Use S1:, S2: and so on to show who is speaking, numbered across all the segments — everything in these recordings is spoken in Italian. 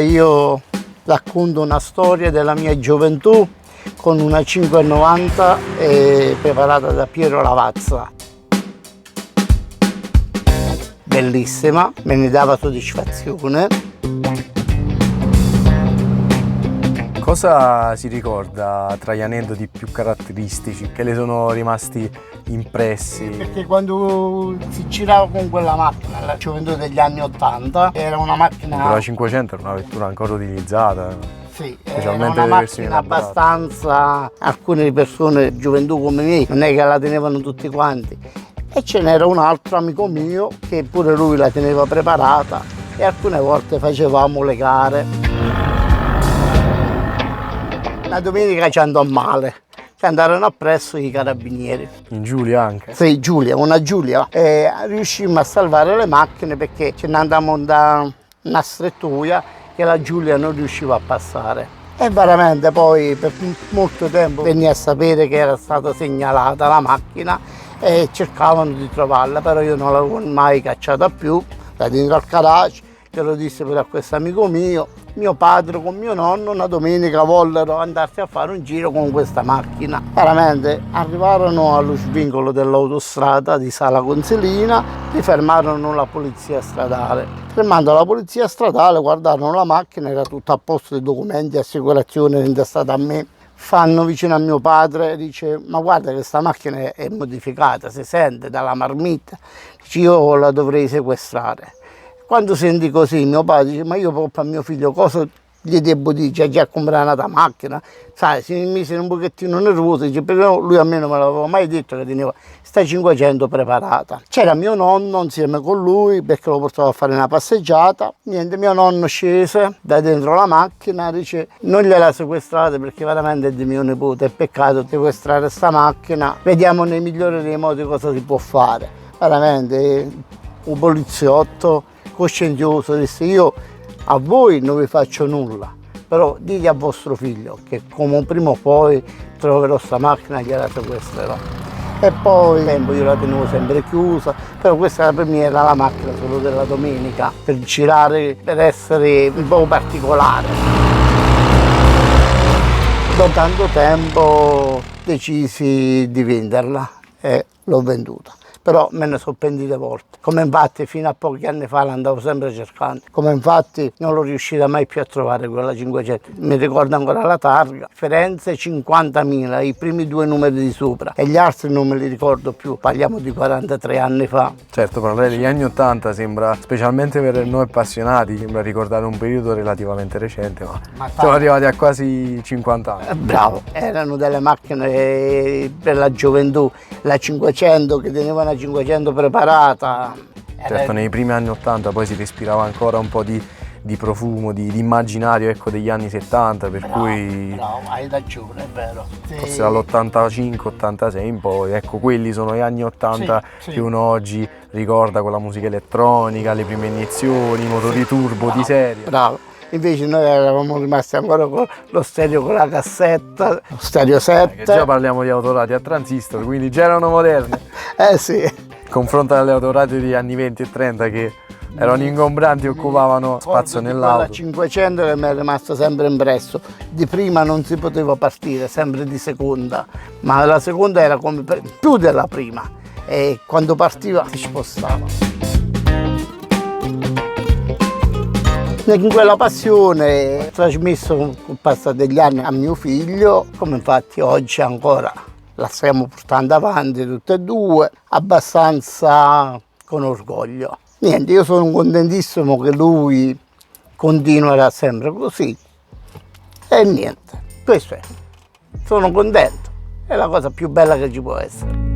S1: Io racconto una storia della mia gioventù con una 590 preparata da Piero Lavazza. Bellissima, me ne dava soddisfazione.
S2: Cosa si ricorda tra gli aneddoti più caratteristici che le sono rimasti impressi?
S1: Perché quando si girava con quella macchina, la gioventù degli anni 80, era una macchina...
S2: Però la 500 era una vettura ancora utilizzata.
S1: Sì,
S2: specialmente
S1: era una
S2: verso i
S1: macchina abbastanza... Alcune persone, gioventù come me, non è che la tenevano tutti quanti. E ce n'era un altro amico mio che pure lui la teneva preparata e alcune volte facevamo le gare. La domenica ci andò male, ci andarono appresso i carabinieri.
S2: In Giulia anche?
S1: Sì, Giulia, una Giulia. E riuscimmo a salvare le macchine perché ce ne andammo da una strettoia che la Giulia non riusciva a passare. E veramente poi per molto tempo venni a sapere che era stata segnalata la macchina e cercavano di trovarla, però io non l'avevo mai cacciata più, da dentro al garage. Glielo disse pure a questo amico mio padre con mio nonno una domenica vollero andarsi a fare un giro con questa macchina. Veramente arrivarono allo svincolo dell'autostrada di Sala Consilina, li fermarono la polizia stradale. Fermando la polizia stradale guardarono la macchina, era tutto a posto dei documenti, assicurazione intestata a me. Fanno vicino a mio padre e dice: ma guarda che sta macchina è modificata, si sente dalla marmitta, dice, io la dovrei sequestrare. Quando senti così mio padre dice: ma io proprio a mio figlio cosa gli devo dire? C'è già comprato una macchina, sai, si mise un pochettino nervoso, dice, perché lui a me non me l'aveva mai detto che teneva sta 500 preparata. C'era mio nonno insieme con lui perché lo portava a fare una passeggiata. Niente, mio nonno scese da dentro la macchina, dice: non gliela sequestrate perché veramente è di mio nipote, è peccato sequestrare sta macchina, vediamo nei migliori dei modi cosa si può fare. Veramente un poliziotto coscienzioso disse: io a voi non vi faccio nulla, però dite a vostro figlio che come prima o poi troverò sta macchina e gliela sequestrerò. E poi il tempo io la tenevo sempre chiusa, però questa per me era la macchina solo della domenica, per girare, per essere un po' particolare. Dopo tanto tempo decisi di venderla e l'ho venduta. Però me ne sono pentite volte, come infatti fino a pochi anni fa l'andavo sempre cercando, come infatti non l'ho riuscita mai più a trovare quella 500. Mi ricordo ancora la targa, Firenze 50.000, i primi due numeri di sopra, e gli altri non me li ricordo più, parliamo di 43 anni fa.
S2: Certo, parlare degli anni 80 sembra, specialmente per noi appassionati, sembra ricordare un periodo relativamente recente, ma siamo arrivati a quasi 50 anni.
S1: Bravo, erano delle macchine per la gioventù, la 500 che tenevano 500 preparata.
S2: Certo, nei primi anni 80 poi si respirava ancora un po' di profumo, di immaginario, ecco, degli anni 70, per cui...
S1: Bravo, hai ragione, è vero. Sì.
S2: Forse dall'85-86 in poi, ecco, quelli sono gli anni 80
S1: sì.
S2: che uno oggi ricorda con la musica elettronica, le prime iniezioni, i motori turbo di serie.
S1: Bravo. Invece noi eravamo rimasti ancora con lo stereo con la cassetta, lo stereo 7.
S2: Che già parliamo di autorati a transistor, quindi già erano moderne.
S1: Sì.
S2: Confronto alle autorati degli anni 20 e 30 che erano ingombranti e occupavano spazio nell'auto.
S1: La 500 che mi è rimasta sempre impresso. Di prima non si poteva partire, sempre di seconda, ma la seconda era come più della prima e quando partiva si spostava. In quella passione trasmesso con il passare degli anni a mio figlio, come infatti oggi ancora la stiamo portando avanti tutte e due, abbastanza con orgoglio. Niente, io sono contentissimo che lui continuerà sempre così e niente, questo è, sono contento, è la cosa più bella che ci può essere.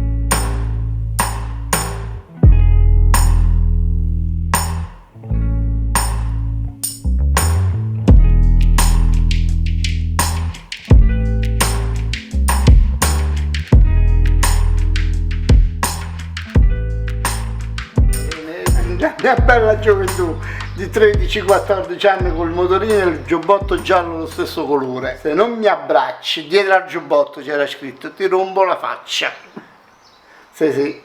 S1: È bella gioventù di 13-14 anni col motorino e il giubbotto giallo lo stesso colore. Se non mi abbracci, dietro al giubbotto c'era scritto: ti rompo la faccia. Sì,